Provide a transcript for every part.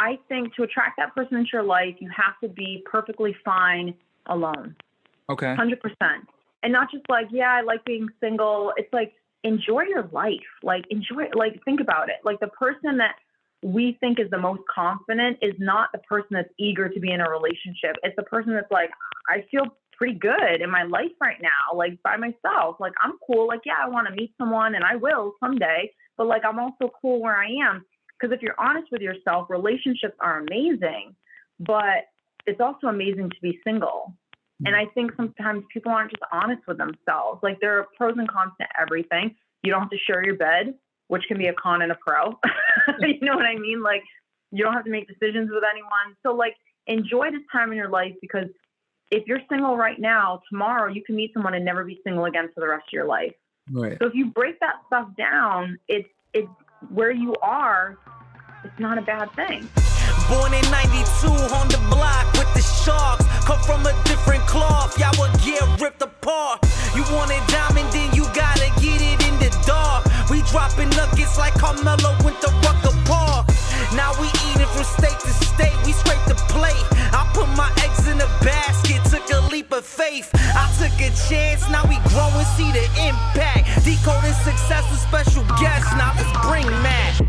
I think to attract that person into your life, you have to be perfectly fine alone. Okay. 100%. And not just like, yeah, I like being single. It's like, enjoy your life. Like, think about it. Like, the person that we think is the most confident is not the person that's eager to be in a relationship. It's the person that's like, I feel pretty good in my life right now, like by myself. Like, I'm cool. Like, yeah, I want to meet someone and I will someday, but like, I'm also cool where I am. Because if you're honest with yourself, relationships are amazing, but it's also amazing to be single. And I think sometimes people aren't just honest with themselves. Like, there are pros and cons to everything. You don't have to share your bed, which can be a con and a pro. You know what I mean? Like, you don't have to make decisions with anyone. So like, enjoy this time in your life, because if you're single right now, tomorrow you can meet someone and never be single again for the rest of your life. Right. So if you break that stuff down, it's where you are, it's not a bad thing. Born in 92 on the block with the Sharks. Come from a different cloth, y'all would get ripped apart. You want it diamond, then you gotta get it in the dark. We dropping nuggets like Carmelo went to Rucker Park. Now we eating from state to state, we scrape the plate. I put my eggs in a basket, took a leap of faith. I took a chance, now we grow and see the impact. Decoding success with special guests, now let's bring that.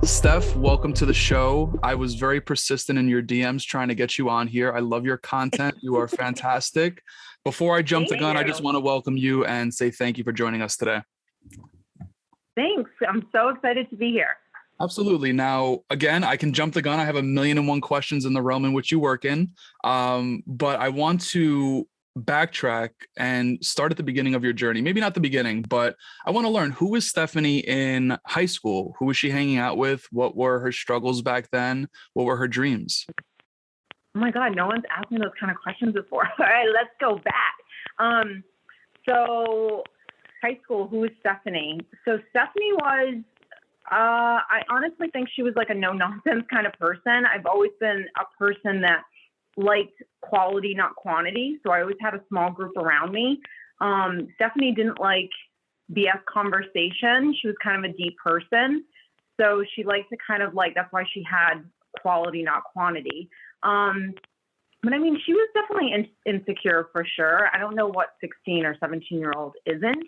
Steph, welcome to the show. I was very persistent in your DMs trying to get you on here. I love your content. You are fantastic. Before I jump the gun, I just want to welcome you and say thank you for joining us today. Thanks. I'm so excited to be here. Absolutely. Now, again, I can jump the gun. I have 1,000,001 questions in the realm in which you work in. But I want to backtrack and start at the beginning of your journey. Maybe not the beginning, but I want to learn, who was Stephanie in high school? Who was she hanging out with? What were her struggles back then? What were her dreams? Oh my God, no one's asked me those kind of questions before. All right, let's go back. So high school, who was Stephanie? So Stephanie was, I honestly think she was like a no-nonsense kind of person. I've always been a person that liked quality, not quantity. So I always had a small group around me. Stephanie didn't like BS conversation. She was kind of a deep person. So she liked to kind of like, that's why she had quality, not quantity. But I mean, she was definitely insecure for sure. I don't know what 16 or 17-year-old isn't.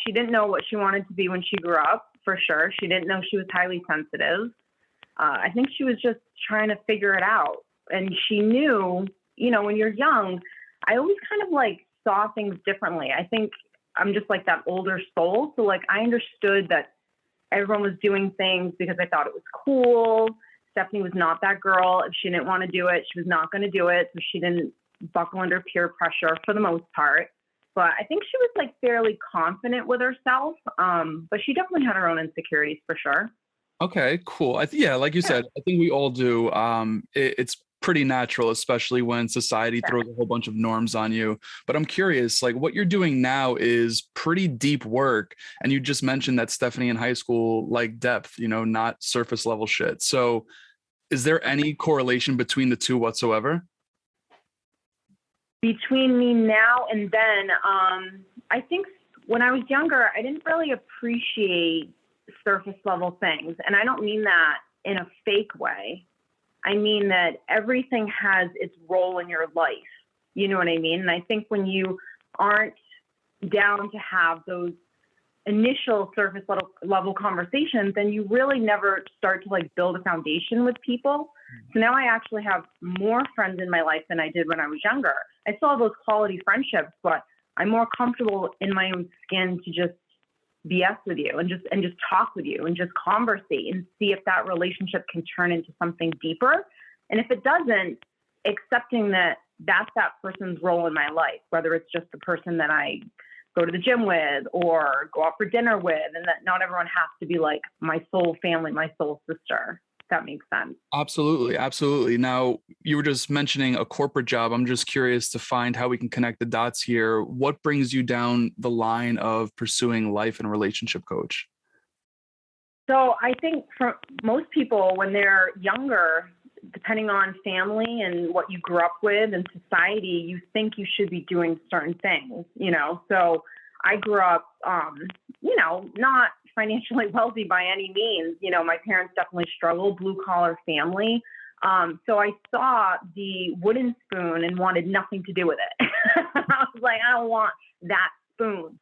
She didn't know what she wanted to be when she grew up, for sure. She didn't know she was highly sensitive. I think she was just trying to figure it out. And she knew, you know, when you're young, I always kind of like saw things differently. I think I'm just like that older soul. So like, I understood that everyone was doing things because I thought it was cool. Stephanie was not that girl. If she didn't want to do it, she was not going to do it. So she didn't buckle under peer pressure for the most part. But I think she was like fairly confident with herself. But she definitely had her own insecurities for sure. Okay, cool. Yeah, like you said, I think we all do. It's pretty natural, especially when society throws a whole bunch of norms on you. But I'm curious, like, what you're doing now is pretty deep work. And you just mentioned that Stephanie in high school liked depth, you know, not surface level shit. So is there any correlation between the two whatsoever? Between me now and then, I think when I was younger, I didn't really appreciate surface level things. And I don't mean that in a fake way. I mean that everything has its role in your life. You know what I mean? And I think when you aren't down to have those initial surface level conversations, then you really never start to like build a foundation with people. So now I actually have more friends in my life than I did when I was younger. I still have those quality friendships, but I'm more comfortable in my own skin to just BS with you and just talk with you and just conversate and see if that relationship can turn into something deeper. And if it doesn't, accepting that that's that person's role in my life, whether it's just the person that I go to the gym with or go out for dinner with, and that not everyone has to be like my soul family, my soul sister. If that makes sense. Absolutely. Absolutely. Now, you were just mentioning a corporate job. I'm just curious to find how we can connect the dots here. What brings you down the line of pursuing life and relationship coach? So I think for most people, when they're younger, depending on family and what you grew up with and society, you think you should be doing certain things, you know? So I grew up, you know, not financially wealthy by any means. You know, my parents definitely struggled, blue collar family. So I saw the wooden spoon and wanted nothing to do with it. I was like, I don't want that spoon.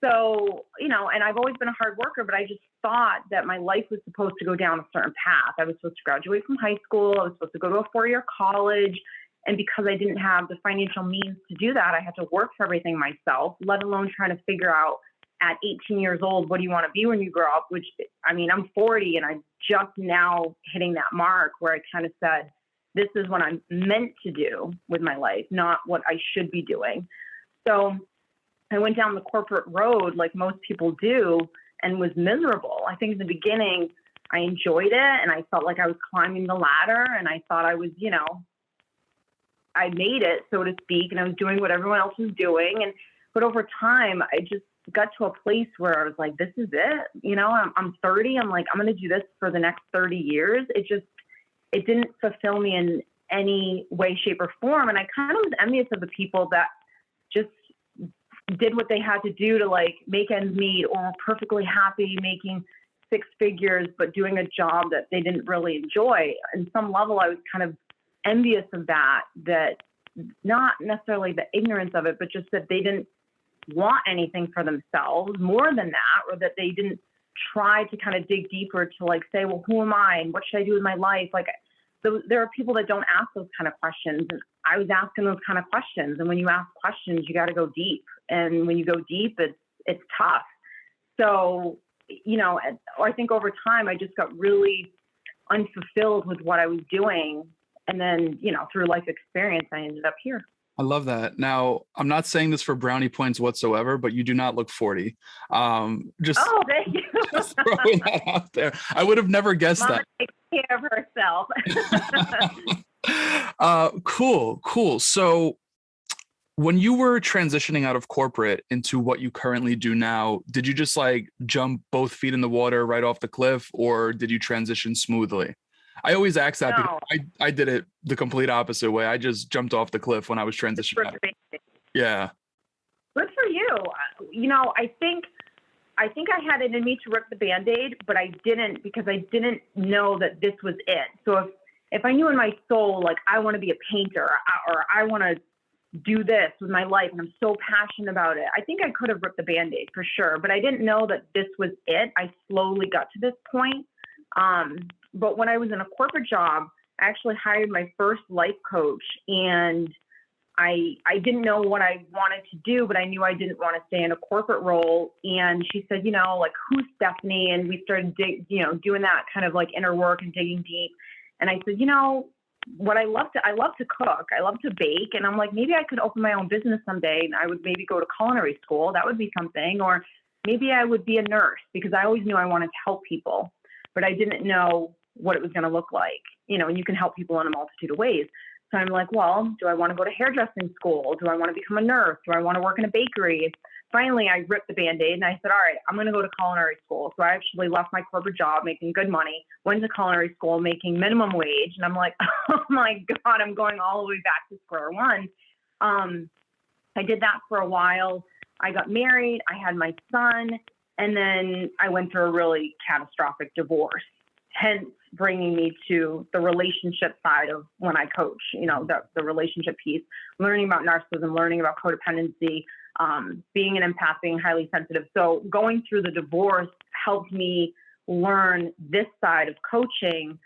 So, you know, and I've always been a hard worker, but I just thought that my life was supposed to go down a certain path. I was supposed to graduate from high school. I was supposed to go to a 4-year college. And because I didn't have the financial means to do that, I had to work for everything myself, let alone trying to figure out at 18 years old, what do you want to be when you grow up? Which, I mean, I'm 40 and I'm just now hitting that mark where I kind of said, this is what I'm meant to do with my life, not what I should be doing. So I went down the corporate road like most people do and was miserable. I think in the beginning, I enjoyed it and I felt like I was climbing the ladder and I thought I was, you know, I made it, so to speak, and I was doing what everyone else was doing. But over time, I just got to a place where I was like, this is it. You know, I'm 30. I'm like, I'm going to do this for the next 30 years. It didn't fulfill me in any way, shape, or form. And I kind of was envious of the people that just did what they had to do to like make ends meet or were perfectly happy making 6 figures, but doing a job that they didn't really enjoy. On some level, I was kind of envious of that not necessarily the ignorance of it, but just that they didn't want anything for themselves more than that, or that they didn't try to kind of dig deeper to like say, well, who am I and what should I do with my life? Like, so there are people that don't ask those kind of questions. And I was asking those kind of questions. And when you ask questions, you got to go deep. And when you go deep, it's tough. So, you know, I think over time, I just got really unfulfilled with what I was doing. And then, you know, through life experience, I ended up here. I love that. Now, I'm not saying this for brownie points whatsoever, but you do not look 40. Oh, thank you. Just throwing that out there. I would have never guessed Mama that. takes care of herself. Cool. So when you were transitioning out of corporate into what you currently do now, did you just like jump both feet in the water right off the cliff, or did you transition smoothly? I always ask that because I did it the complete opposite way. I just jumped off the cliff when I was transitioning. Yeah. Good for you. You know, I think I had it in me to rip the Band-Aid, but I didn't because I didn't know that this was it. So if I knew in my soul, like I want to be a painter or I want to do this with my life and I'm so passionate about it, I think I could have ripped the Band-Aid for sure. But I didn't know that this was it. I slowly got to this point. But when I was in a corporate job, I actually hired my first life coach, and I didn't know what I wanted to do, but I knew I didn't want to stay in a corporate role. And she said, you know, like, who's Stephanie? And we started, doing that kind of like inner work and digging deep. And I said, you know, I love to cook. I love to bake. And I'm like, maybe I could open my own business someday. And I would maybe go to culinary school. That would be something. Or maybe I would be a nurse because I always knew I wanted to help people, but I didn't know what it was going to look like, and you can help people in a multitude of ways. So I'm like, well, do I want to go to hairdressing school? Do I want to become a nurse? Do I want to work in a bakery? Finally, I ripped the Band-Aid and I said, all right, I'm going to go to culinary school. So I actually left my corporate job making good money, went to culinary school making minimum wage. And I'm like, oh my God, I'm going all the way back to square one. I did that for a while. I got married. I had my son. And then I went through a really catastrophic divorce, hence bringing me to the relationship side of when I coach, the relationship piece, learning about narcissism, learning about codependency, being an empath, being highly sensitive. So going through the divorce helped me learn this side of coaching,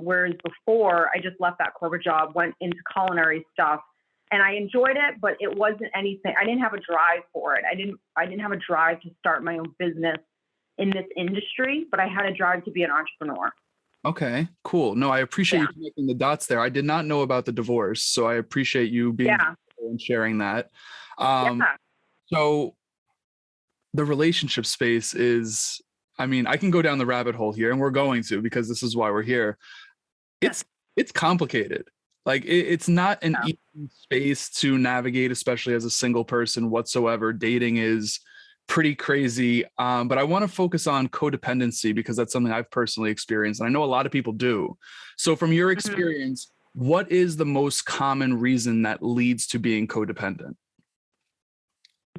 whereas before I just left that corporate job, went into culinary stuff, and I enjoyed it, but it wasn't anything. I didn't have a drive for it. I didn't have a drive to start my own business in this industry, but I had a drive to be an entrepreneur. Okay, cool. No, I appreciate you connecting the dots there. I did not know about the divorce, so I appreciate you being and sharing that. So the relationship space is, I can go down the rabbit hole here, and we're going to, because this is why we're here. It's complicated. Like it's not an easy space to navigate, especially as a single person whatsoever. Dating is pretty crazy. But I want to focus on codependency because that's something I've personally experienced. And I know a lot of people do. So from your experience, what is the most common reason that leads to being codependent?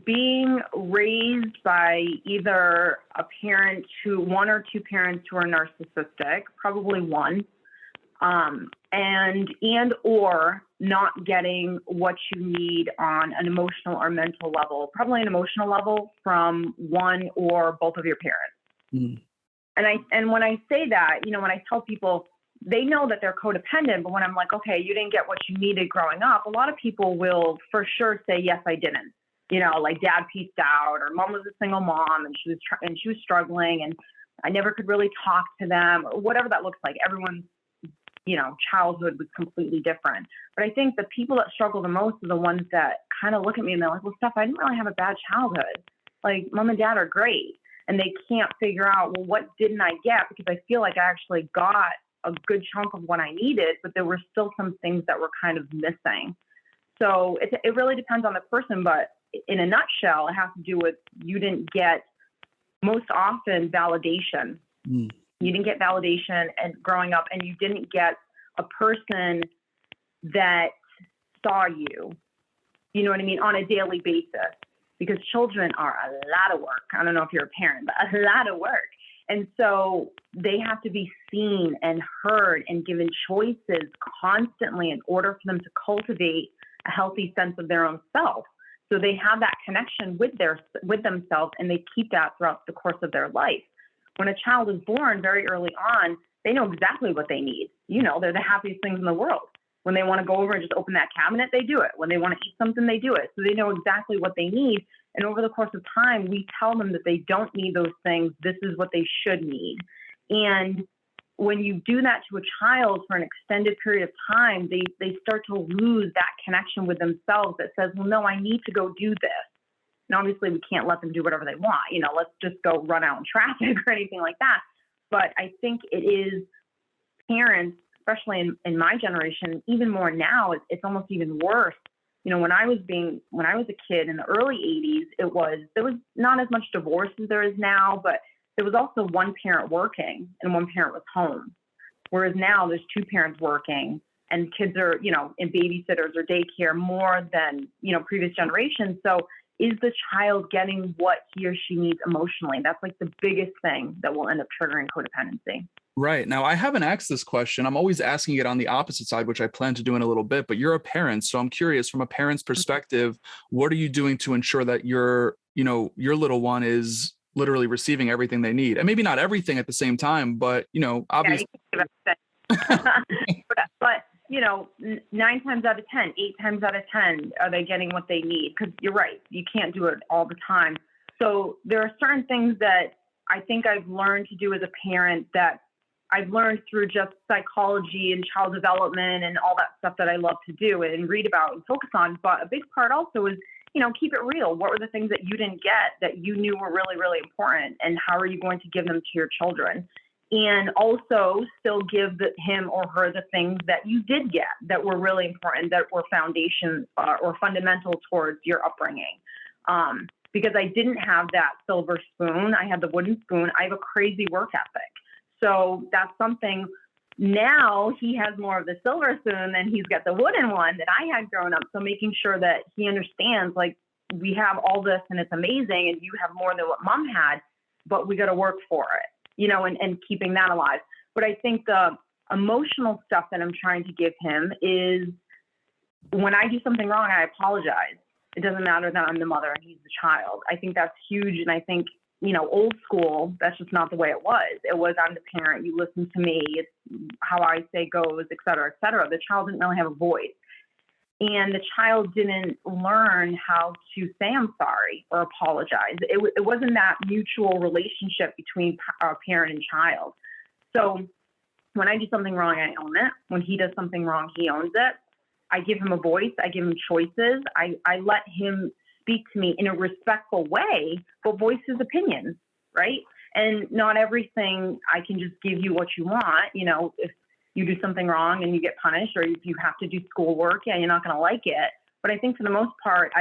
being raised by either one or two parents who are narcissistic, probably one, and or not getting what you need on an emotional or mental level, probably an emotional level from one or both of your parents. Mm. And when I say that, when I tell people, they know that they're codependent, but when I'm like, okay, you didn't get what you needed growing up, a lot of people will for sure say, yes, I didn't. Like dad pieced out, or mom was a single mom and she was struggling, and I never could really talk to them, or whatever that looks like. Everyone's, childhood was completely different. But I think the people that struggle the most are the ones that kind of look at me and they're like, well, Steph, I didn't really have a bad childhood. Like, mom and dad are great. And they can't figure out, well, what didn't I get? Because I feel like I actually got a good chunk of what I needed, but there were still some things that were kind of missing. So it really depends on the person, but in a nutshell, it has to do with you didn't get, most often, validation. Mm. You didn't get validation and growing up, and you didn't get a person that saw you, you know what I mean, on a daily basis, because children are a lot of work. I don't know if you're a parent, but a lot of work. And so they have to be seen and heard and given choices constantly in order for them to cultivate a healthy sense of their own self. So they have that connection with themselves, and they keep that throughout the course of their life. When a child is born very early on, they know exactly what they need. They're the happiest things in the world. When they want to go over and just open that cabinet, they do it. When they want to eat something, they do it. So they know exactly what they need. And over the course of time, we tell them that they don't need those things. This is what they should need. And when you do that to a child for an extended period of time, they start to lose that connection with themselves that says, well, no, I need to go do this. And obviously we can't let them do whatever they want. Let's just go run out in traffic or anything like that. But I think it is parents, especially in my generation, even more now, it's almost even worse. When I was a kid in the early 80s, there was not as much divorce as there is now, but there was also one parent working and one parent was home. Whereas now there's two parents working, and kids are, in babysitters or daycare more than, previous generations. So is the child getting what he or she needs emotionally? That's like the biggest thing that will end up triggering codependency. Right. Now, I haven't asked this question. I'm always asking it on the opposite side, which I plan to do in a little bit, but you're a parent. So I'm curious, from a parent's perspective, what are you doing to ensure that your little one is literally receiving everything they need? And maybe not everything at the same time, but, obviously. But 9 times out of 10, 8 times out of 10, are they getting what they need? Because you're right, you can't do it all the time. So there are certain things that I think I've learned to do as a parent that I've learned through just psychology and child development and all that stuff that I love to do and read about and focus on. But a big part also is, keep it real. What were the things that you didn't get that you knew were really, really important? And how are you going to give them to your children? And also still give him or her the things that you did get that were really important, that were foundation or fundamental towards your upbringing. Because I didn't have that silver spoon. I had the wooden spoon. I have a crazy work ethic. So that's something. Now he has more of the silver spoon than he's got the wooden one that I had growing up. So making sure that he understands, like, we have all this and it's amazing and you have more than what mom had, but we got to work for it, and keeping that alive. But I think the emotional stuff that I'm trying to give him is, when I do something wrong, I apologize. It doesn't matter that I'm the mother and he's the child. I think that's huge. And I think, old school, that's just not the way it was. It was, I'm the parent, you listen to me, it's how I say goes, et cetera, et cetera. The child didn't really have a voice. And the child didn't learn how to say I'm sorry or apologize. It wasn't that mutual relationship between parent and child. So when I do something wrong, I own it. When he does something wrong, he owns it. I give him a voice. I give him choices. I let him speak to me in a respectful way, but voice his opinions, right? And not everything I can just give you what you want. If you do something wrong and you get punished, or if you have to do schoolwork, you're not going to like it. But I think for the most part,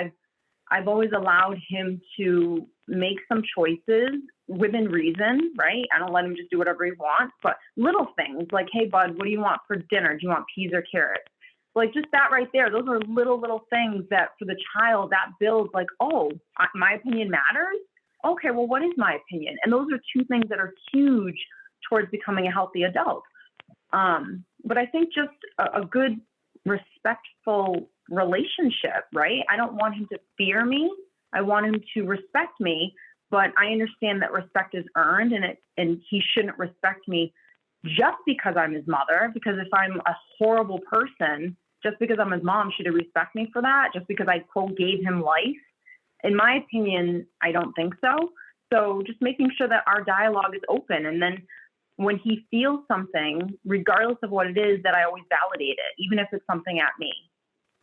I've always allowed him to make some choices within reason, right? I don't let him just do whatever he wants, but little things like, hey, bud, what do you want for dinner? Do you want peas or carrots? Like just that right there, those are little things that for the child that builds like, oh, my opinion matters. Okay, well, what is my opinion? And those are two things that are huge towards becoming a healthy adult. But I think just a good, respectful relationship, right? I don't want him to fear me. I want him to respect me, but I understand that respect is earned, and he shouldn't respect me just because I'm his mother. Because if I'm a horrible person, just because I'm his mom, should he respect me for that? Just because I, quote, gave him life? In my opinion, I don't think so. So just making sure that our dialogue is open. And then when he feels something, regardless of what it is, that I always validate it, even if it's something at me.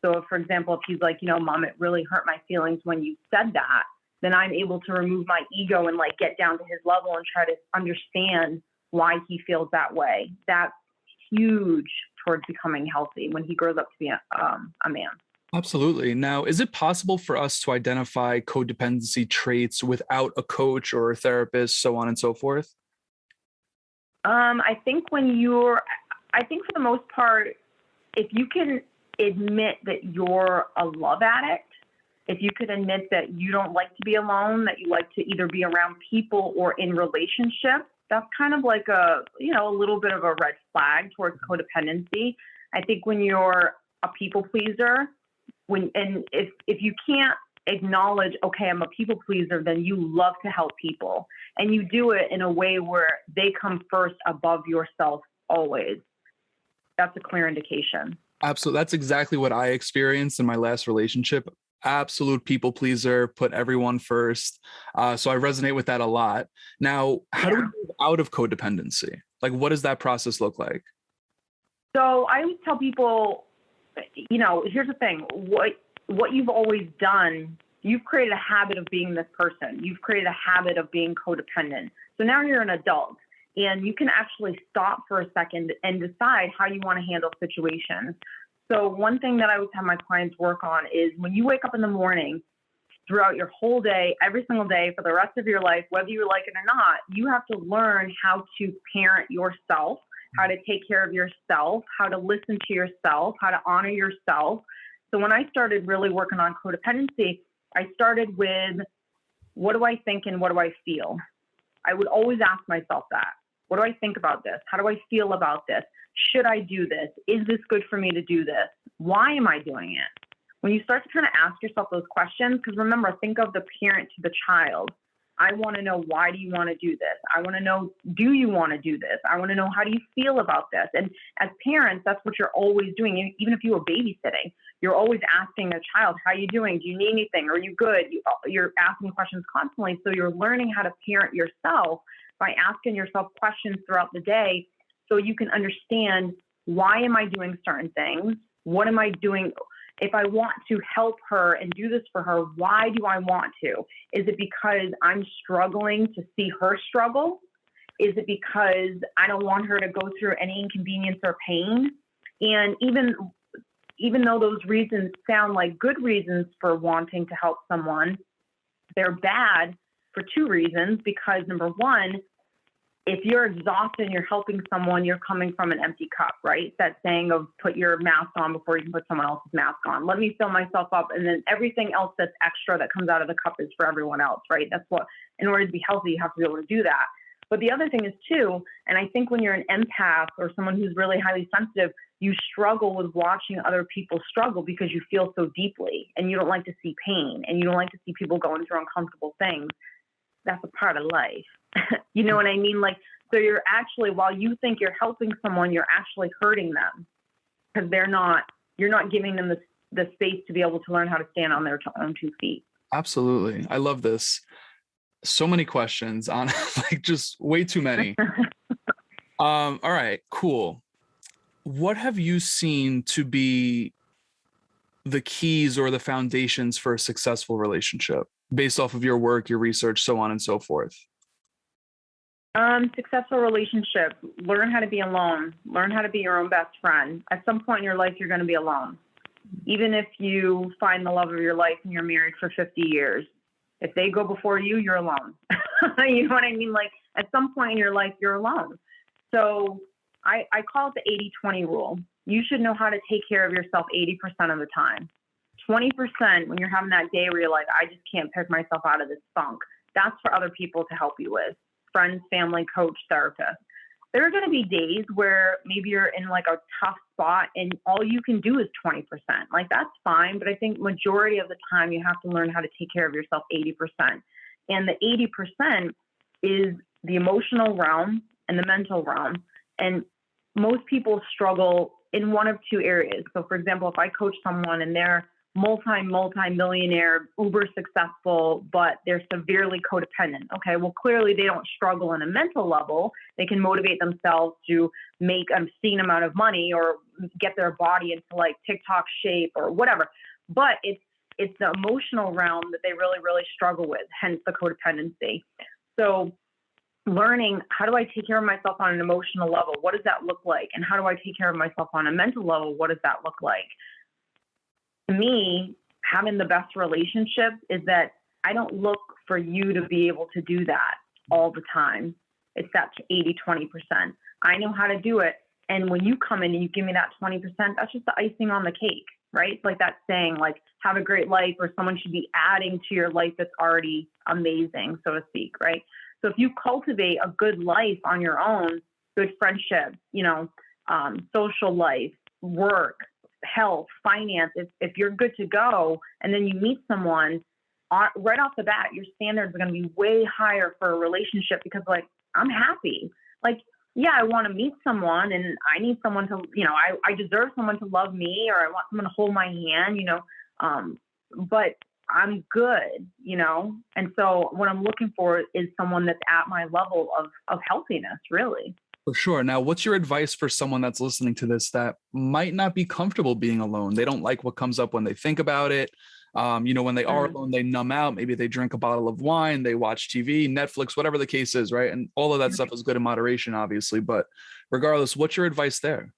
So if, for example, if he's like, Mom, it really hurt my feelings when you said that, then I'm able to remove my ego and like get down to his level and try to understand why he feels that way. That's huge towards becoming healthy when he grows up to be a man. Absolutely. Now, is it possible for us to identify codependency traits without a coach or a therapist, so on and so forth? I think for the most part, if you can admit that you're a love addict, if you could admit that you don't like to be alone, that you like to either be around people or in relationships, that's kind of like a little bit of a red flag towards codependency. I think when you're a people pleaser, if you can't acknowledge, okay, I'm a people pleaser, then you love to help people. And you do it in a way where they come first above yourself always. That's a clear indication. Absolutely. That's exactly what I experienced in my last relationship. Absolute people pleaser, put everyone first. So I resonate with that a lot. Now, how do we move out of codependency? Like, what does that process look like? So I always tell people, here's the thing. What you've always done, you've created a habit of being this person. You've created a habit of being codependent. So now you're an adult, and you can actually stop for a second and decide how you want to handle situations. So one thing that I always have my clients work on is when you wake up in the morning, throughout your whole day, every single day for the rest of your life, whether you like it or not, you have to learn how to parent yourself, how to take care of yourself, how to listen to yourself, how to honor yourself. So when I started really working on codependency, I started with, what do I think and what do I feel? I would always ask myself that. What do I think about this? How do I feel about this? Should I do this? Is this good for me to do this? Why am I doing it? When you start to kind of ask yourself those questions, because remember, think of the parent to the child. I want to know, why do you want to do this? I want to know, do you want to do this? I want to know, how do you feel about this? And as parents, that's what you're always doing. Even if you were babysitting, you're always asking a child, how are you doing? Do you need anything? Are you good? You're asking questions constantly. So you're learning how to parent yourself by asking yourself questions throughout the day, so you can understand, why am I doing certain things? What am I doing? If I want to help her and do this for her, why do I want to? Is it because I'm struggling to see her struggle? Is it because I don't want her to go through any inconvenience or pain? And even though those reasons sound like good reasons for wanting to help someone, they're bad for two reasons. Because number one, if you're exhausted and you're helping someone, you're coming from an empty cup, right? That saying of put your mask on before you can put someone else's mask on. Let me fill myself up, and then everything else that's extra that comes out of the cup is for everyone else, right? That's what, in order to be healthy, you have to be able to do that. But the other thing is too, and I think when you're an empath or someone who's really highly sensitive, you struggle with watching other people struggle because you feel so deeply, and you don't like to see pain, and you don't like to see people going through uncomfortable things. That's a part of life. You know what I mean? Like, so you're actually, while you think you're helping someone, you're actually hurting them, because you're not giving them the space to be able to learn how to stand on their own 2 feet. Absolutely. I love this. So many questions on like just way too many. All right, cool. What have you seen to be the keys or the foundations for a successful relationship based off of your work, your research, so on and so forth? Successful relationship, learn how to be alone, learn how to be your own best friend. At some point in your life, you're going to be alone. Even if you find the love of your life and you're married for 50 years, if they go before you, you're alone. You know what I mean? Like, at some point in your life, you're alone. So I call it the 80-20 rule. you should know how to take care of yourself 80% of the time. 20% when you're having that day where you're like, I just can't pick myself out of this funk. That's for other people to help you with. Friends, family, coach, therapist. There are going to be days where maybe you're in like a tough spot and all you can do is 20%. Like, that's fine. But I think majority of the time you have to learn how to take care of yourself 80%. And the 80% is the emotional realm and the mental realm. And most people struggle in one of two areas. So for example, if I coach someone and they're multi-millionaire, uber successful, but they're severely codependent. Okay, well, clearly they don't struggle on a mental level. They can motivate themselves to make an obscene amount of money or get their body into like TikTok shape or whatever. But it's the emotional realm that they really, really struggle with, hence the codependency. So learning, how do I take care of myself on an emotional level? What does that look like? And how do I take care of myself on a mental level? What does that look like? To me, having the best relationship is that I don't look for you to be able to do that all the time. It's that 80-20%. I know how to do it. And when you come in and you give me that 20%, that's just the icing on the cake, right? It's like that saying, like, have a great life, or someone should be adding to your life that's already amazing, so to speak, right? So if you cultivate a good life on your own, good friendships, social life, work, health, finance, if you're good to go, and then you meet someone, right off the bat, your standards are going to be way higher for a relationship because, like, I'm happy. Like, yeah, I want to meet someone and I need someone to, I deserve someone to love me, or I want someone to hold my hand, but I'm good, and so what I'm looking for is someone that's at my level of healthiness, really. For sure. Now, what's your advice for someone that's listening to this that might not be comfortable being alone? They don't like what comes up when they think about it. When they are alone, they numb out. Maybe they drink a bottle of wine, they watch TV, Netflix, whatever the case is, right? And all of that stuff is good in moderation, obviously. But regardless, what's your advice there?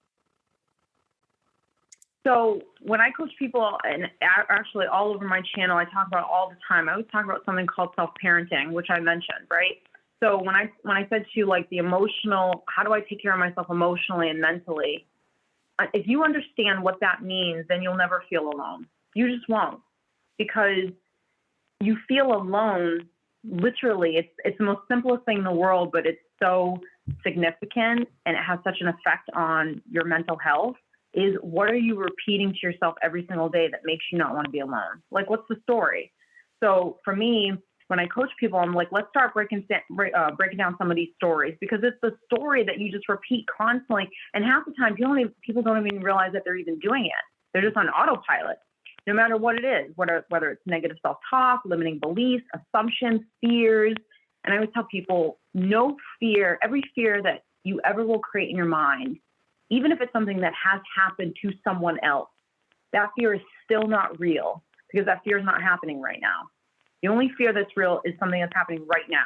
So when I coach people, and actually all over my channel, I talk about all the time, I always talk about something called self-parenting, which I mentioned, right? So when I said to you, like, the emotional, how do I take care of myself emotionally and mentally? If you understand what that means, then you'll never feel alone. You just won't, because you feel alone. Literally, it's the most simplest thing in the world, but it's so significant and it has such an effect on your mental health. Is what are you repeating to yourself every single day that makes you not want to be alone? Like, what's the story? So for me, when I coach people, I'm like, let's start breaking down some of these stories, because it's the story that you just repeat constantly. And half the time, people don't even realize that they're even doing it. They're just on autopilot, no matter what it is, whether it's negative self-talk, limiting beliefs, assumptions, fears. And I always tell people, no fear, every fear that you ever will create in your mind, even if it's something that has happened to someone else, that fear is still not real, because that fear is not happening right now. The only fear that's real is something that's happening right now.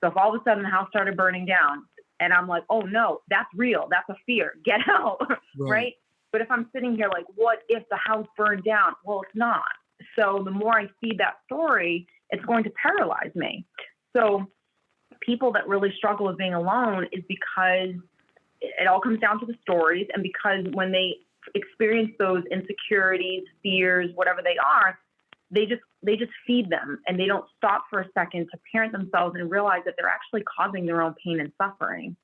So if all of a sudden the house started burning down and I'm like, oh no, that's real, that's a fear, get out, right? But if I'm sitting here like, what if the house burned down? Well, it's not. So the more I feed that story, it's going to paralyze me. So people that really struggle with being alone is because it all comes down to the stories, and because when they experience those insecurities, fears, whatever they are, they just feed them, and they don't stop for a second to parent themselves and realize that they're actually causing their own pain and suffering.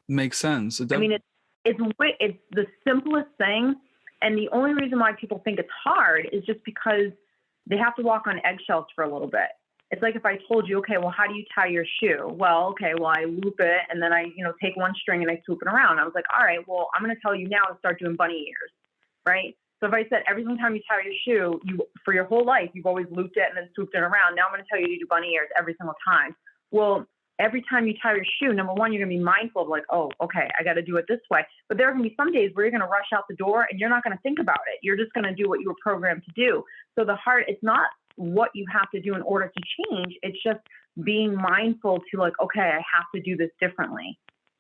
Makes sense. I mean, it's the simplest thing, and the only reason why people think it's hard is just because they have to walk on eggshells for a little bit. It's like if I told you, okay, well, how do you tie your shoe? Well, okay, well, I loop it, and then I, take one string and I swoop it around. I was like, all right, well, I'm going to tell you now to start doing bunny ears, right? So if I said every single time you tie your shoe, for your whole life, you've always looped it and then swooped it around. Now I'm going to tell you to do bunny ears every single time. Well, every time you tie your shoe, number one, you're going to be mindful of like, oh, okay, I got to do it this way. But there are going to be some days where you're going to rush out the door and you're not going to think about it. You're just going to do what you were programmed to do. So it's not what you have to do in order to change. It's just being mindful to like, okay, I have to do this differently,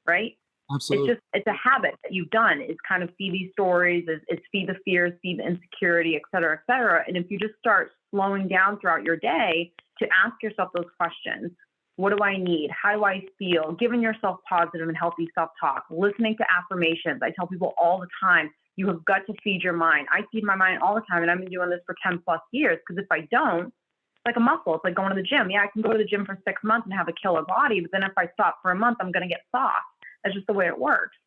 right? Absolutely. It's a habit that you've done, is kind of feed these stories, is feed the fears, feed the insecurity, et cetera, et cetera. And if you just start slowing down throughout your day to ask yourself those questions, What do I need? How do I feel? Giving yourself positive and healthy self-talk, listening to affirmations. I tell people all the time, you have got to feed your mind. I feed my mind all the time, and I've been doing this for 10 plus years, because if I don't, it's like a muscle. It's like going to the gym. Yeah, I can go to the gym for 6 months and have a killer body, but then if I stop for a month, I'm going to get soft. That's just the way it works.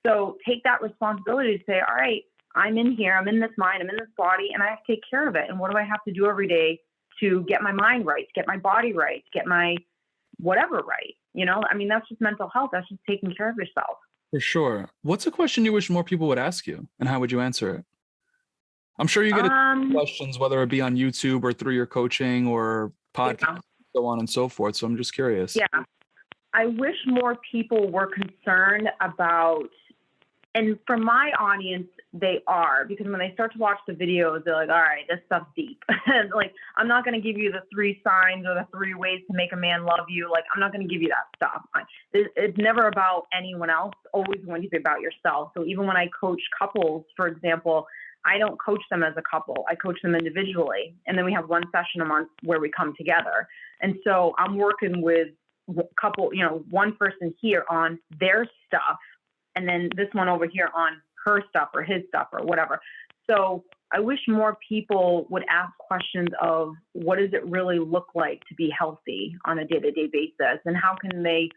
So take that responsibility to say, all right, I'm in here, I'm in this mind, I'm in this body, and I have to take care of it. And what do I have to do every day to get my mind right, to get my body right, to get my whatever right? You know, I mean, that's just mental health. That's just taking care of yourself. For sure. What's a question you wish more people would ask you, and how would you answer it? I'm sure you get questions, whether it be on YouTube or through your coaching or podcast, so on and so forth. So I'm just curious. Yeah. I wish more people were concerned about, and for my audience, they are, because when they start to watch the videos, they're like, all right, this stuff's deep. Like, I'm not going to give you the 3 signs or the 3 ways to make a man love you. Like, I'm not going to give you that stuff. It's never about anyone else, always going to be about yourself. So even when I coach couples, for example, I don't coach them as a couple. I coach them individually. And then we have one session a month where we come together. And so I'm working with couple, you know, one person here on their stuff, and then this one over here on her stuff or his stuff or whatever. So I wish more people would ask questions of, what does it really look like to be healthy on a day-to-day basis? And how can they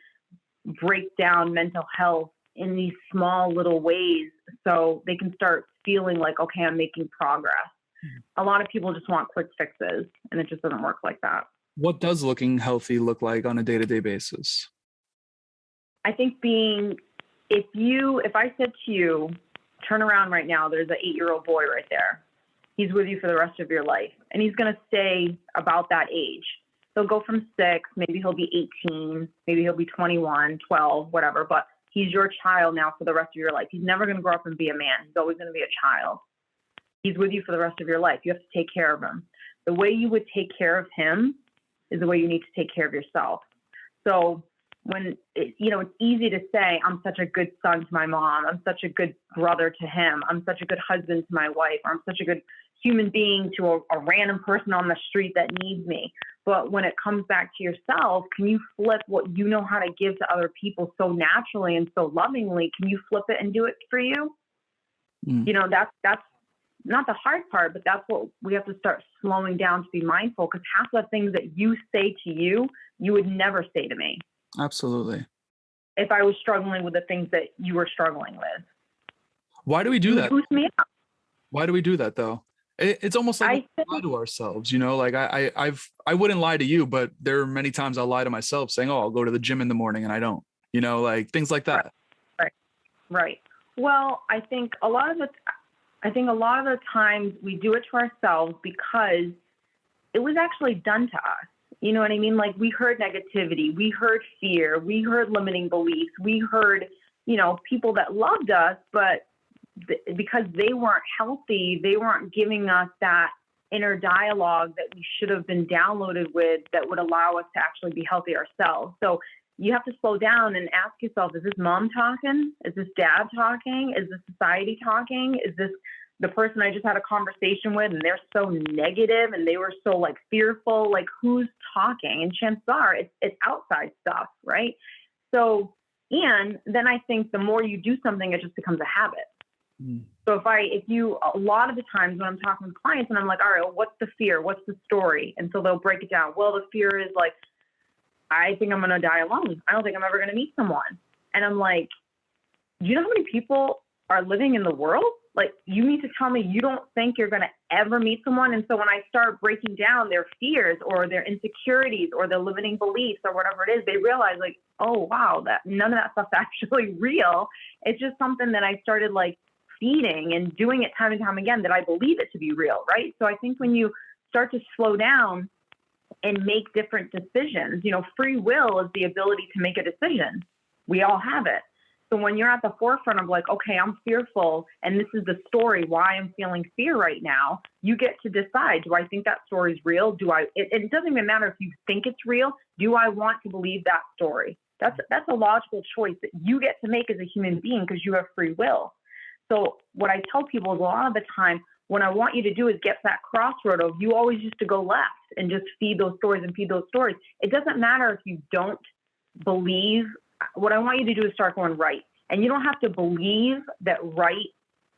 break down mental health in these small little ways so they can start feeling like, okay, I'm making progress. A lot of people just want quick fixes, and it just doesn't work like that. What does looking healthy look like on a day-to-day basis? I think if I said to you, turn around right now, there's an 8-year-old boy right there. He's with you for the rest of your life, and he's going to stay about that age. He'll go from 6, maybe he'll be 18, maybe he'll be 21, 12, whatever, but he's your child now for the rest of your life. He's never going to grow up and be a man. He's always going to be a child. He's with you for the rest of your life. You have to take care of him. The way you would take care of him is the way you need to take care of yourself. So when, it's easy to say, I'm such a good son to my mom, I'm such a good brother to him, I'm such a good husband to my wife, or I'm such a good human being to a random person on the street that needs me. But when it comes back to yourself, can you flip what you know how to give to other people so naturally and so lovingly? Can you flip it and do it for you? You know, that's not the hard part, but that's what we have to start slowing down to be mindful, because half the things that you say to you, you would never say to me. Absolutely. If I was struggling with the things that you were struggling with. Why do we do that? Boost me up. Why do we do that though? It's almost like we lie to ourselves, you know, like I wouldn't lie to you, but there are many times I'll lie to myself saying, oh, I'll go to the gym in the morning, and I don't, you know, like things like that. Right. Well, I think a lot of the times we do it to ourselves because it was actually done to us. You know what I mean? Like, we heard negativity, we heard fear, we heard limiting beliefs, we heard, people that loved us, but because they weren't healthy, they weren't giving us that inner dialogue that we should have been downloaded with that would allow us to actually be healthy ourselves. So you have to slow down and ask yourself, is this mom talking? Is this dad talking? Is this society talking? Is this the person I just had a conversation with and they're so negative and they were so like fearful? Like, who's talking? And chances are it's outside stuff, right? So, and then I think the more you do something, it just becomes a habit. So a lot of the times when I'm talking with clients and I'm like, all right, well, what's the fear? What's the story? And so they'll break it down. Well, the fear is like, I think I'm going to die alone. I don't think I'm ever going to meet someone. And I'm like, do you know how many people are living in the world? Like, you need to tell me you don't think you're going to ever meet someone. And so when I start breaking down their fears or their insecurities or their limiting beliefs or whatever it is, they realize like, oh, wow, that none of that stuff's actually real. It's just something that I started like feeding and doing it time and time again that I believe it to be real, right? So I think when you start to slow down and make different decisions, free will is the ability to make a decision. We all have it. So when you're at the forefront of like, okay, I'm fearful and this is the story why I'm feeling fear right now, you get to decide, do I think that story is real? It doesn't even matter if you think it's real. Do I want to believe that story? That's a logical choice that you get to make as a human being because you have free will. So what I tell people is a lot of the time what I want you to do is get to that crossroad of you always used to go left and just feed those stories and feed those stories. It doesn't matter if you don't believe. What I want you to do is start going right. And you don't have to believe that right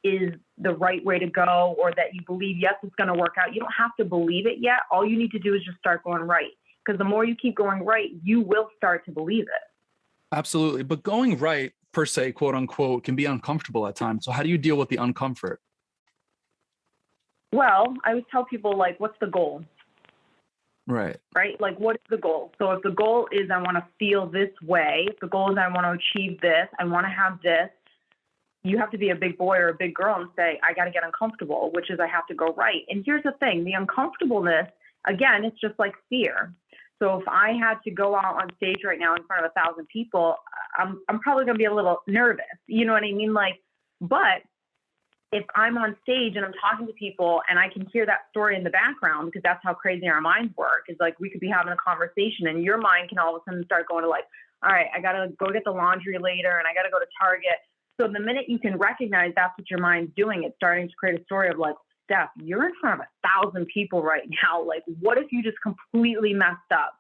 is the right way to go, or that you believe, yes, it's going to work out. You don't have to believe it yet. All you need to do is just start going right. Because the more you keep going right, you will start to believe it. Absolutely. But going right, per se, quote unquote, can be uncomfortable at times. So how do you deal with the uncomfort? Well, I always tell people, like, what's the goal? Right. Right? Like, what is the goal? So if the goal is I want to feel this way, if the goal is I want to achieve this, I want to have this, you have to be a big boy or a big girl and say, I got to get uncomfortable, which is I have to go right. And here's the thing, the uncomfortableness, again, it's just like fear. So if I had to go out on stage right now in front of 1,000 people, I'm probably going to be a little nervous. You know what I mean? Like, but if I'm on stage and I'm talking to people and I can hear that story in the background, because that's how crazy our minds work, is like we could be having a conversation and your mind can all of a sudden start going to like, all right, I got to go get the laundry later and I got to go to Target. So the minute you can recognize that's what your mind's doing, it's starting to create a story of like, Steph, you're in front of 1,000 people right now. Like, what if you just completely messed up?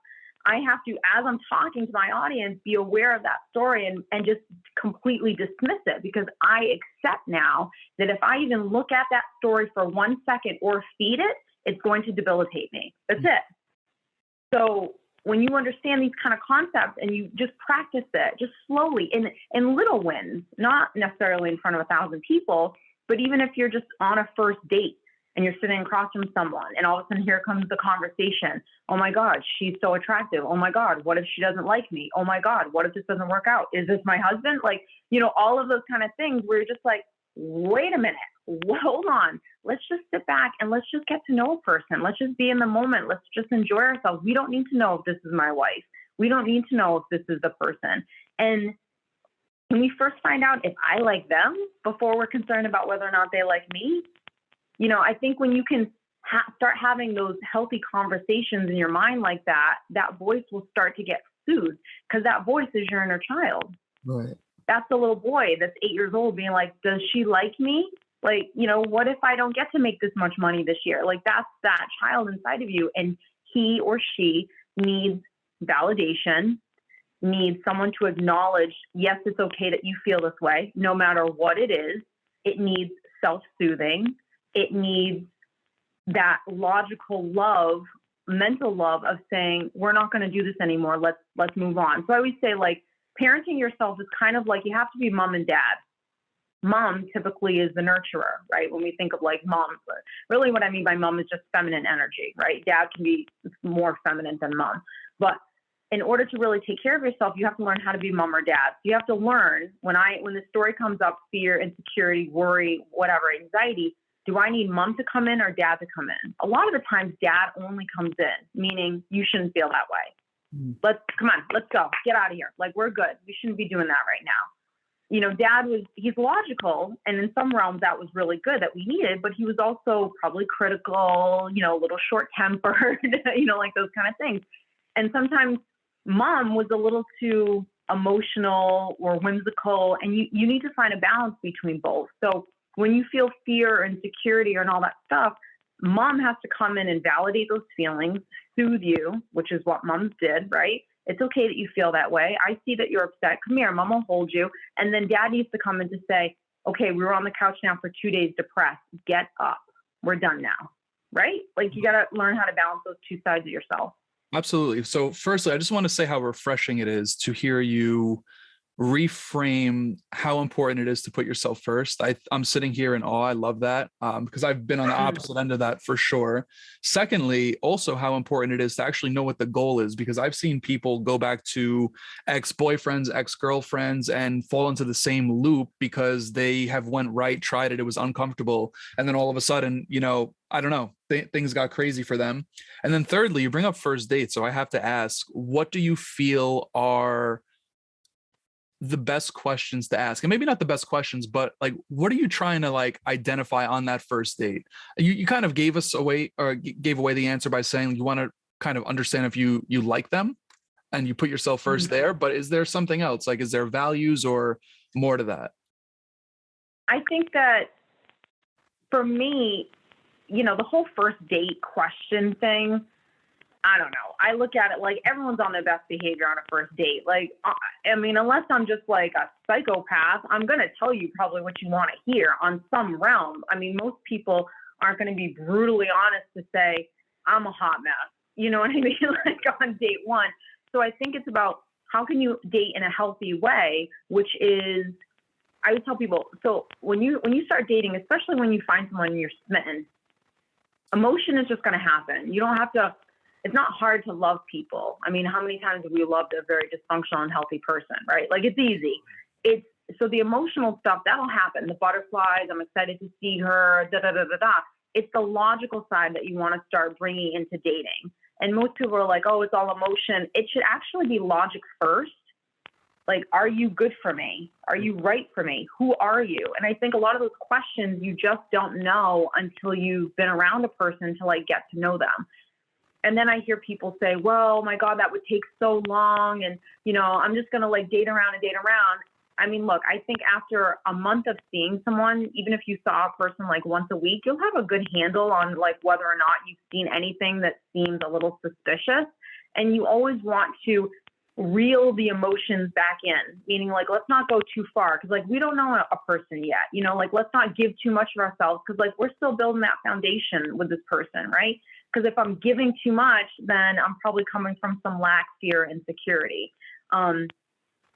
I have to, as I'm talking to my audience, be aware of that story and just completely dismiss it, because I accept now that if I even look at that story for 1 second or feed it, it's going to debilitate me. That's it. So when you understand these kind of concepts and you just practice it, just slowly in little wins, not necessarily in front of 1,000 people, but even if you're just on a first date and you're sitting across from someone and all of a sudden here comes the conversation. Oh my God, she's so attractive. Oh my God, what if she doesn't like me? Oh my God, what if this doesn't work out? Is this my husband? Like, you know, all of those kind of things where you're just like, wait a minute, hold on. Let's just sit back and let's just get to know a person. Let's just be in the moment. Let's just enjoy ourselves. We don't need to know if this is my wife. We don't need to know if this is the person. And when we first find out if I like them before we're concerned about whether or not they like me, you know, I think when you can start having those healthy conversations in your mind like that, that voice will start to get soothed, because that voice is your inner child. Right. That's the little boy that's 8 years old being like, does she like me? Like, you know, what if I don't get to make this much money this year? Like, that's that child inside of you. And he or she needs validation, needs someone to acknowledge, yes, it's okay that you feel this way, no matter what it is. It needs self-soothing. It needs that logical love, mental love of saying, we're not going to do this anymore. Let's move on. So I always say, like, parenting yourself is kind of like you have to be mom and dad. Mom typically is the nurturer, right? When we think of like moms, but really what I mean by mom is just feminine energy, right? Dad can be more feminine than mom. But in order to really take care of yourself, you have to learn how to be mom or dad. You have to learn when the story comes up, fear, insecurity, worry, whatever, anxiety, do I need mom to come in or dad to come in? A lot of the times dad only comes in, meaning you shouldn't feel that way. Come on, let's go. Get out of here. Like, we're good. We shouldn't be doing that right now. You know, dad he's logical. And in some realms that was really good that we needed, but he was also probably critical, you know, a little short tempered, you know, like those kind of things. And sometimes mom was a little too emotional or whimsical, and you need to find a balance between both. So when you feel fear or insecurity and all that stuff, mom has to come in and validate those feelings, soothe you, which is what moms did, right? It's okay that you feel that way. I see that you're upset. Come here, mom will hold you. And then dad needs to come in to say, okay, we were on the couch now for 2 days depressed. Get up. We're done now, right? Like, you got to learn how to balance those two sides of yourself. Absolutely. So firstly, I just want to say how refreshing it is to hear you reframe how important it is to put yourself first. I'm sitting here in awe. I love that because I've been on the opposite end of that for sure. Secondly, also how important it is to actually know what the goal is, because I've seen people go back to ex-boyfriends, ex-girlfriends and fall into the same loop because they have went right, tried it, it was uncomfortable. And then all of a sudden, you know, I don't know, things got crazy for them. And then thirdly, you bring up first dates. So I have to ask, what do you feel are the best questions to ask? And maybe not the best questions, but like, what are you trying to like identify on that first date? You kind of gave us away or gave away the answer by saying you want to kind of understand if you like them and you put yourself first there, but is there something else? Like, is there values or more to that? I think that for me, the whole first date question thing, I don't know. I look at it like everyone's on their best behavior on a first date. Like, I mean, unless I'm just like a psychopath, I'm going to tell you probably what you want to hear on some realm. I mean, most people aren't going to be brutally honest to say, I'm a hot mess. You know what I mean? Like on date one. So I think it's about how can you date in a healthy way, which is, I would tell people, so when you start dating, especially when you find someone you're smitten, emotion is just going to happen. You don't have to, it's not hard to love people. I mean, how many times have we loved a very dysfunctional, unhealthy person, right? Like it's easy. So the emotional stuff, that'll happen. The butterflies, I'm excited to see her, da, da, da, da, da. It's the logical side that you want to start bringing into dating. And most people are like, oh, it's all emotion. It should actually be logic first. Like, are you good for me? Are you right for me? Who are you? And I think a lot of those questions you just don't know until you've been around a person to like get to know them. And then I hear people say, well, my God, that would take so long. And, I'm just going to like date around and date around. I mean, look, I think after a month of seeing someone, even if you saw a person like once a week, you'll have a good handle on like whether or not you've seen anything that seems a little suspicious. And you always want to reel the emotions back in, meaning like, let's not go too far. Cause like, we don't know a person yet, like, let's not give too much of ourselves. Cause like, we're still building that foundation with this person. Right. Cause if I'm giving too much, then I'm probably coming from some lack, fear, insecurity.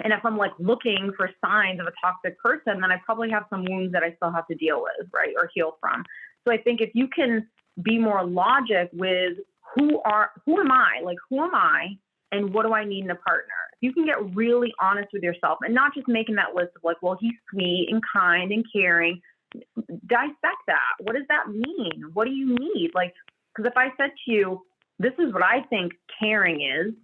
And if I'm like looking for signs of a toxic person, then I probably have some wounds that I still have to deal with, right, or heal from. So I think if you can be more logic with who am I? Like, who am I and what do I need in a partner? If you can get really honest with yourself and not just making that list of like, well, he's sweet and kind and caring, dissect that. What does that mean? What do you need? Like, because if I said to you, this is what I think caring is,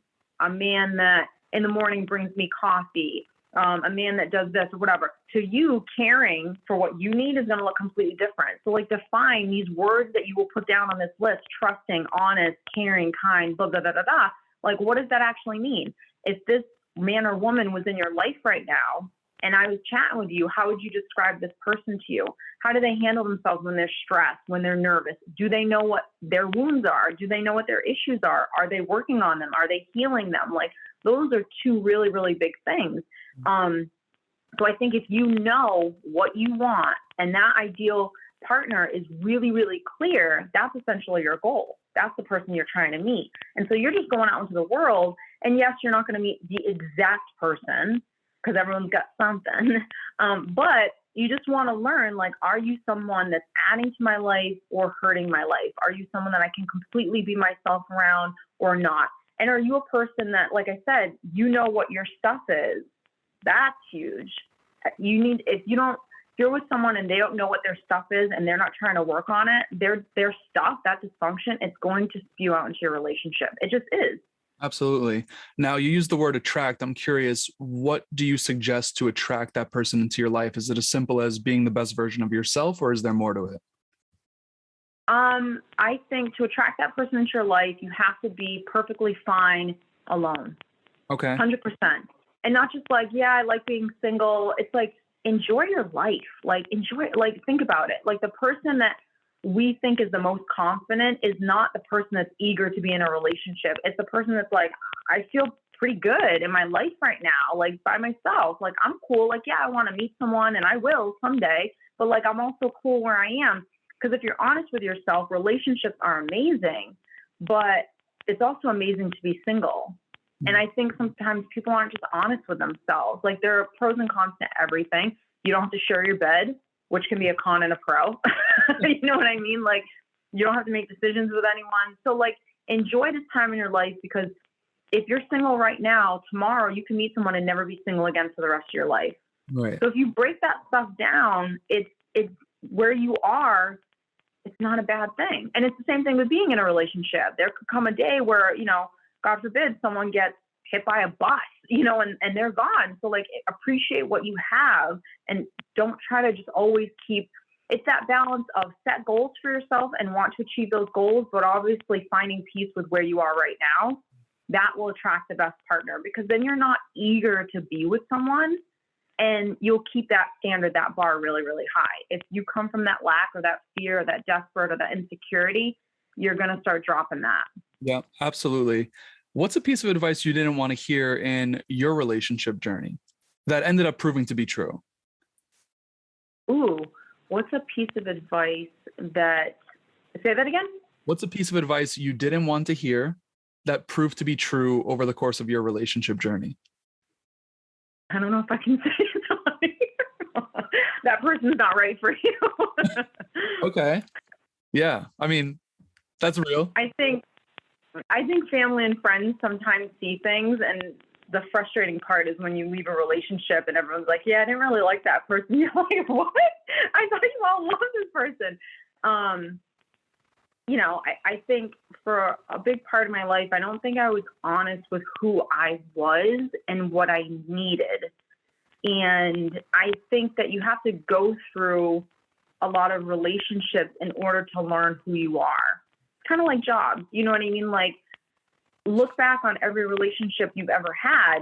a man that in the morning brings me coffee, a man that does this or whatever. To you, caring for what you need is going to look completely different. So like define these words that you will put down on this list: trusting, honest, caring, kind, blah, blah, blah, blah, blah. Like, what does that actually mean? If this man or woman was in your life right now and I was chatting with you, how would you describe this person to you? How do they handle themselves when they're stressed, when they're nervous? Do they know what their wounds are? Do they know what their issues are? Are they working on them? Are they healing them? Like, those are two really, really big things. So I think if you know what you want and that ideal partner is really, really clear, that's essentially your goal. That's the person you're trying to meet. And so you're just going out into the world, and yes, you're not going to meet the exact person because everyone's got something. But you just want to learn, like, are you someone that's adding to my life or hurting my life? Are you someone that I can completely be myself around or not? And are you a person that, like I said, you know what your stuff is? That's huge. If you're with someone and they don't know what their stuff is and they're not trying to work on it, their stuff, that dysfunction, it's going to spew out into your relationship. It just is. Absolutely. Now, you use the word attract. I'm curious, what do you suggest to attract that person into your life? Is it as simple as being the best version of yourself, or is there more to it? I think to attract that person into your life, you have to be perfectly fine alone. Okay. 100%. And not just like, yeah, I like being single. It's like, enjoy your life. Like, think about it. Like, the person that we think is the most confident is not the person that's eager to be in a relationship. It's the person that's like, I feel pretty good in my life right now, like by myself. Like, I'm cool. Like, yeah, I want to meet someone and I will someday, but like, I'm also cool where I am. Because if you're honest with yourself, relationships are amazing, but it's also amazing to be single. And I think sometimes people aren't just honest with themselves. Like, there are pros and cons to everything. You don't have to share your bed, which can be a con and a pro. You know what I mean? Like, you don't have to make decisions with anyone. So like, enjoy this time in your life, because if you're single right now, tomorrow you can meet someone and never be single again for the rest of your life. Right. So if you break that stuff down, it's where you are. It's not a bad thing. And it's the same thing with being in a relationship. There could come a day where, God forbid, someone gets hit by a bus, and they're gone. So like, appreciate what you have and don't try to just always it's that balance of set goals for yourself and want to achieve those goals, but obviously finding peace with where you are right now. That will attract the best partner, because then you're not eager to be with someone And you'll keep that standard, that bar really, really high. If you come from that lack or that fear or that desperate or that insecurity, you're going to start dropping that. Yeah, absolutely. What's a piece of advice you didn't want to hear in your relationship journey that ended up proving to be true? Ooh, what's a piece of advice that, say that again? What's a piece of advice you didn't want to hear that proved to be true over the course of your relationship journey? I don't know if I can say it. That person's not right for you. Okay. Yeah. I mean, that's real. I think family and friends sometimes see things, and the frustrating part is when you leave a relationship and everyone's like, yeah, I didn't really like that person. You're like, what? I thought you all loved this person. I think for a big part of my life, I don't think I was honest with who I was and what I needed. And I think that you have to go through a lot of relationships in order to learn who you are. Kind of like jobs, you know what I mean? Like, look back on every relationship you've ever had,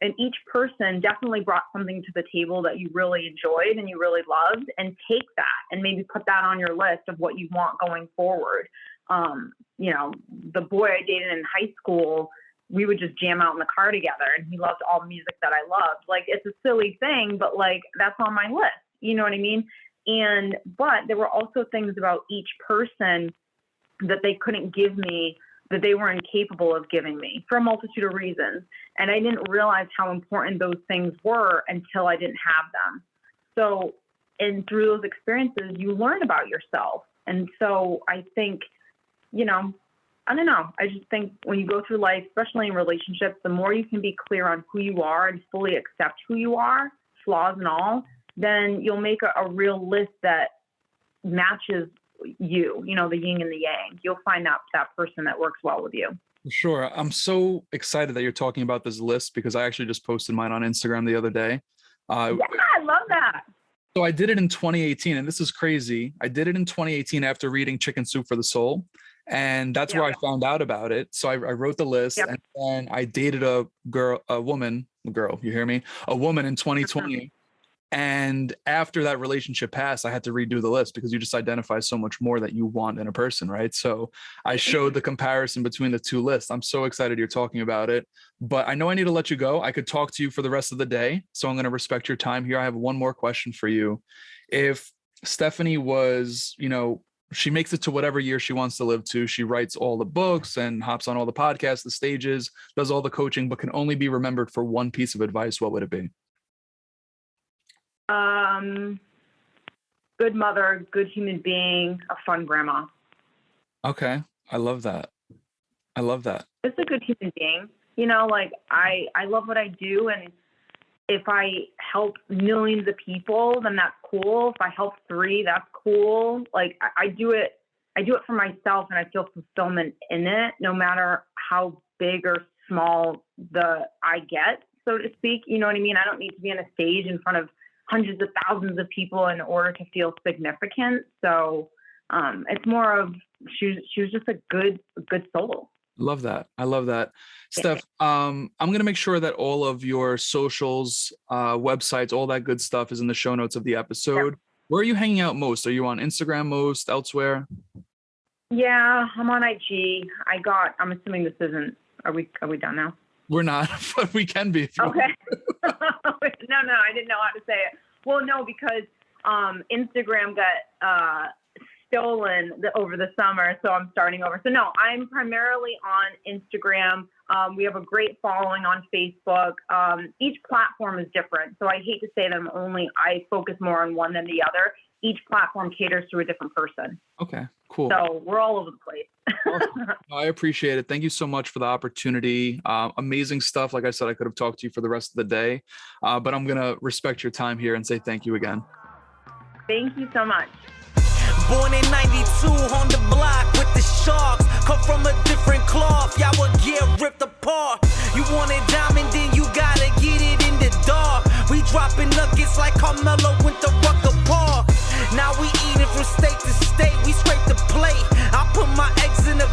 and each person definitely brought something to the table that you really enjoyed and you really loved, and take that and maybe put that on your list of what you want going forward. The boy I dated in high school, we would just jam out in the car together, and he loved all the music that I loved. Like, it's a silly thing, but like, that's on my list. You know what I mean? But there were also things about each person that they couldn't give me, that they were incapable of giving me for a multitude of reasons. And I didn't realize how important those things were until I didn't have them. So, and through those experiences, you learn about yourself. And so I think, I don't know. I just think when you go through life, especially in relationships, the more you can be clear on who you are and fully accept who you are, flaws and all, then you'll make a real list that matches you, the yin and the yang. You'll find out that person that works well with you. Sure. I'm so excited that you're talking about this list, because I actually just posted mine on Instagram the other day. Yeah, I love that. So I did it in 2018, and this is crazy. I did it in 2018 after reading Chicken Soup for the Soul. And that's where I found out about it. So I wrote the list, and then I dated a woman in 2020. And after that relationship passed, I had to redo the list, because you just identify so much more that you want in a person, right? So I showed the comparison between the two lists. I'm so excited you're talking about it, but I know I need to let you go. I could talk to you for the rest of the day, so I'm going to respect your time here. I have one more question for you. If Stephanie was, she makes it to whatever year she wants to live to, she writes all the books and hops on all the podcasts, the stages, does all the coaching, but can only be remembered for one piece of advice, what would it be? Good mother, good human being, a fun grandma. Okay. I love that. Just a good human being. I love what I do, and if I help millions of people, then that's cool. If I help 3, that's cool. Like, I do it for myself, and I feel fulfillment in it, no matter how big or small I get, so to speak. You know what I mean? I don't need to be on a stage in front of hundreds of thousands of people in order to feel significant. So it's more of, she was just a good soul. Love that. I love that. Steph, I'm going to make sure that all of your socials, websites, all that good stuff is in the show notes of the episode. Yep. Where are you hanging out most? Are you on Instagram most, elsewhere? Yeah, I'm on IG. I'm assuming this isn't, are we done now? We're not, but we can be. Okay. No, I didn't know how to say it. Well, no, because Instagram got stolen over the summer, so I'm starting over. So no, I'm primarily on Instagram. We have a great following on Facebook. Each platform is different, so I hate to say that I focus more on one than the other. Each platform caters to a different person. Okay, cool. So we're all over the place. Awesome. I appreciate it. Thank you so much for the opportunity. Amazing stuff. Like I said, I could have talked to you for the rest of the day, but I'm going to respect your time here and say thank you again. Thank you so much. Born in 92 on the block with the Sharks. Come from a different cloth, y'all would get ripped apart. You want it diamond, then you gotta get it in the dark. We dropping nuggets like Carmelo went to Rucker Park. Now we eating from state to state, we scrape the plate. I put my eggs in the